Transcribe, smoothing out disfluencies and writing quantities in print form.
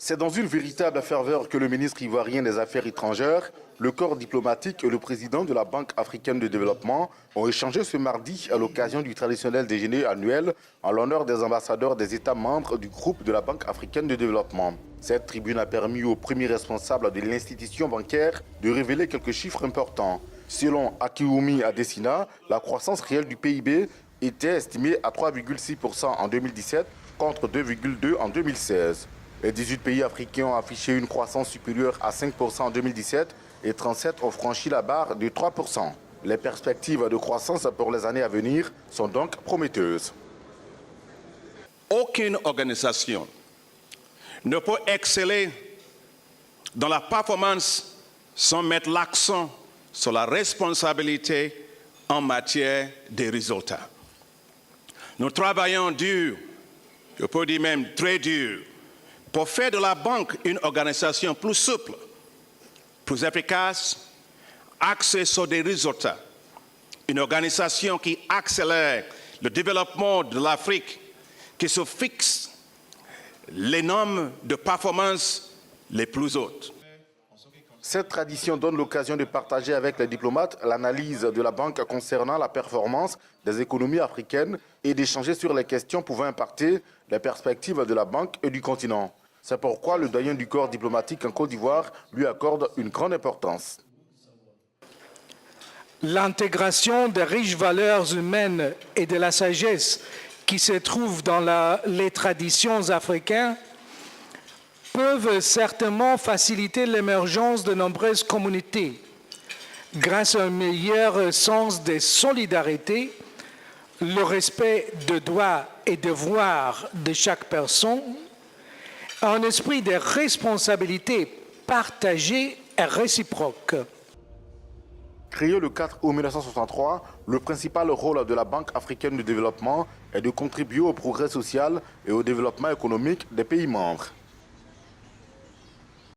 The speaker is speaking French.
C'est dans une véritable ferveur que le ministre ivoirien des Affaires étrangères, le corps diplomatique et le président de la Banque africaine de développement ont échangé ce mardi à l'occasion du traditionnel déjeuner annuel en l'honneur des ambassadeurs des États membres du groupe de la Banque africaine de développement. Cette tribune a permis au premier responsable de l'institution bancaire de révéler quelques chiffres importants. Selon Akiwumi Adesina, la croissance réelle du PIB était estimée à 3,6% en 2017 contre 2,2% en 2016. Les 18 pays africains ont affiché une croissance supérieure à 5% en 2017 et 37 ont franchi la barre de 3%. Les perspectives de croissance pour les années à venir sont donc prometteuses. Aucune organisation ne peut exceller dans la performance sans mettre l'accent sur la responsabilité en matière de résultats. Nous travaillons dur, je peux dire même très dur, pour faire de la banque une organisation plus souple, plus efficace, axée sur des résultats. Une organisation qui accélère le développement de l'Afrique, qui se fixe les normes de performance les plus hautes. Cette tradition donne l'occasion de partager avec les diplomates l'analyse de la banque concernant la performance des économies africaines et d'échanger sur les questions pouvant impacter les perspectives de la banque et du continent. C'est pourquoi le doyen du corps diplomatique en Côte d'Ivoire lui accorde une grande importance. L'intégration des riches valeurs humaines et de la sagesse qui se trouvent dans les traditions africaines peuvent certainement faciliter l'émergence de nombreuses communautés grâce à un meilleur sens de solidarité, le respect des droits et devoirs de chaque personne, un esprit de responsabilité partagée et réciproque. Créé le 4 août 1963, le principal rôle de la Banque africaine de développement est de contribuer au progrès social et au développement économique des pays membres.